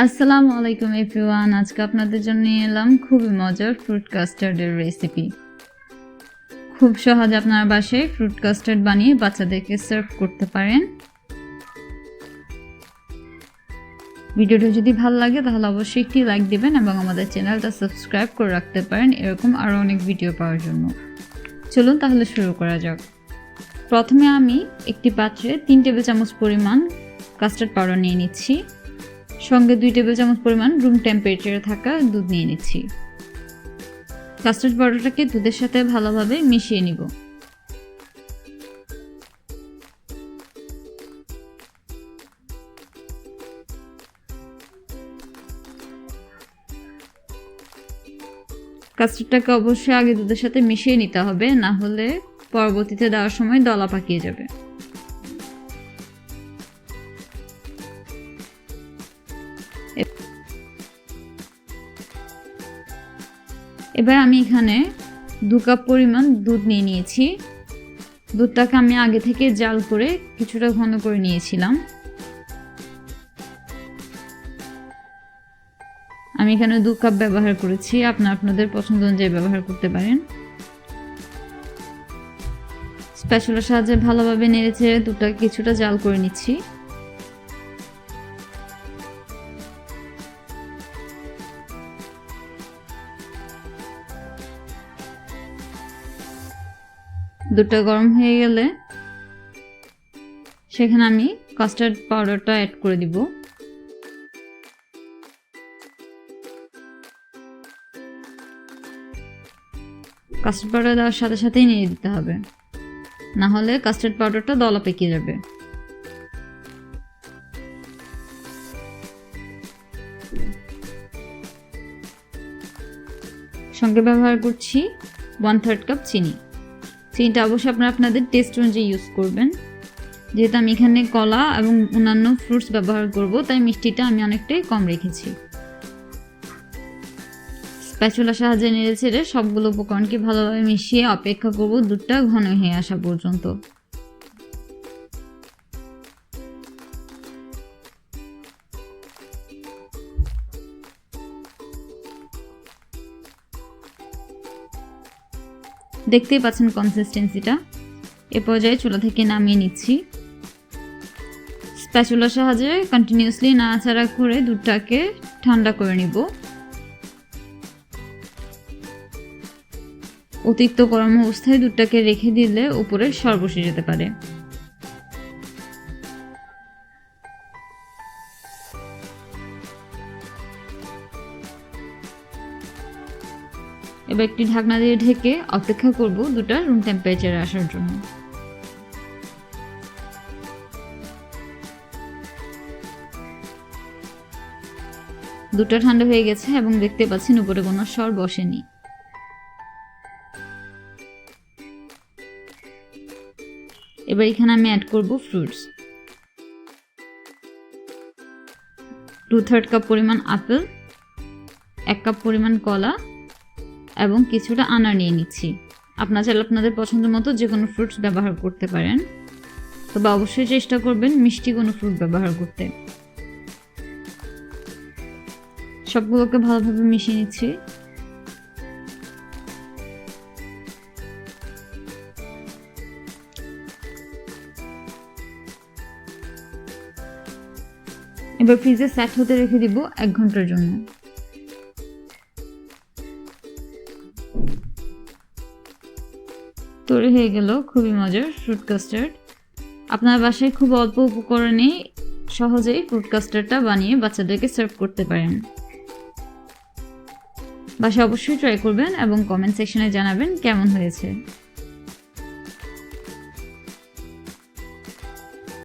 আসসালামু আলাইকুম এভরিওয়ান। আজকে আপনাদের জন্য নিয়ে এলাম খুবই মজার ফ্রুট কাস্টার্ডের রেসিপি। খুব সহজ আপনার বাসায় ফ্রুট কাস্টার্ড বানিয়ে বাচ্চাদেরকে সার্ভ করতে পারেন। ভিডিওটা যদি ভালো লাগে তাহলে অবশ্যই একটি লাইক দিবেন এবং আমাদের চ্যানেলটা সাবস্ক্রাইব করে রাখতে পারেন এরকম আরও অনেক ভিডিও পাওয়ার জন্য। চলুন তাহলে শুরু করা যাক। প্রথমে আমি একটি পাত্রে 3 টেবিল চামচ পরিমাণ কাস্টার্ড পাউডার নিয়ে নিচ্ছি। সঙ্গে 2 টেবিল চামচ পরিমাণ রুম টেম্পারেচারে থাকা দুধ নিয়ে নিচ্ছি। কাস্টার্ড পাউডারটাকে দুধের সাথে ভালোভাবে মিশিয়ে নিব। কাস্টার্ডটাকে অবশ্যই আগে দুধের সাথে মিশিয়ে নিতে হবে, না হলে পরবর্তীতে দেওয়ার সময় দলা পাকিয়ে যাবে। এবার আমি এখানে 2 কাপ পরিমাণ দুধ নিয়ে নিয়েছি। দুধটাকে আমি আগে থেকে জাল করে কিছুটা ঘন করে নিয়েছিলাম। আমি এখানে 2 কাপ ব্যবহার করেছি, আপনাদের পছন্দ অনুযায়ী ব্যবহার করতে পারেন। স্প্যাচুলার সাহায্যে ভালোভাবে নেড়েচেড়ে দুধটাকে কিছুটা জাল করে নিচ্ছি। দুধটা গরম হয়ে গেলে সেখানে আমি কাস্টার্ড পাউডারটা অ্যাড করে দিব। কাস্টার্ড পাউডার দেওয়ার সাথে সাথেই নিয়ে দিতে হবে, না হলে কাস্টার্ড পাউডারটা দলা পেকে যাবে। সঙ্গে ব্যবহার করছি 1/3 কাপ চিনি। চিনিটা অবশ্যই আপনাদের টেস্ট অনুযায়ী ইউজ করবেন। যেহেতু আমি এখানে কলা এবং অন্যান্য ফ্রুটস ব্যবহার করব, তাই মিষ্টিটা আমি অনেকটাই কম রেখেছি। স্প্যাচুলার সাহায্যে নেড়েচেড়ে সবগুলো উপকরণকে ভালোভাবে মিশিয়ে অপেক্ষা করব দুধটা ঘন হয়ে আসা পর্যন্ত। দেখতেই পাচ্ছেন কনসিস্টেন্সিটা। এ পর্যায়ে চুলা থেকে নামিয়ে নিচ্ছি। স্প্যাচুলার সাহায্যে কন্টিনিউয়াসলি নাড়াচাড়া করে দুধটাকে ঠান্ডা করে নিব। অতিরিক্ত গরম অবস্থায় দুধটাকে রেখে দিলে উপরে সর বসে যেতে পারে। এবার একটি ঢাকনা দিয়ে ঢেকে অপেক্ষা করব দুধটা রুম টেম্পারেচারে আসার জন্য। দুধটা ঠান্ডা হয়ে গেছে এবং দেখতে পাচ্ছেন উপরে কোনো সর বসেনি। এবার এখানে আমি অ্যাড করব ফ্রুটস। 2/3 কাপ পরিমাণ আপেল, 1 কাপ পরিমাণ কলা এবং কিছুটা আনার নিয়ে নিচ্ছি। আপনারা চাইলে আপনাদের পছন্দ মতো যে কোনো ফ্রুটস ব্যবহার করতে পারেন, তবে অবশ্যই চেষ্টা করবেন মিষ্টি কোনো ফ্রুট ব্যবহার করতে। সবগুলোকে ভালোভাবে মিশিয়ে নিচ্ছি। এবার ফ্রিজে সেট হতে রেখে দিব 1 ঘন্টার জন্য। তৈরি হয়ে গেল খুবই মজার ফ্রুট কাস্টার্ড। আপনার বাসায় খুব অল্প উপকরণে সহজেই ফ্রুট কাস্টার্ডটা বানিয়ে বাচ্চাদেরকে সার্ভ করতে পারেন। বাসায় অবশ্যই ট্রাই করবেন এবং কমেন্ট সেকশনে জানাবেন কেমন হয়েছে।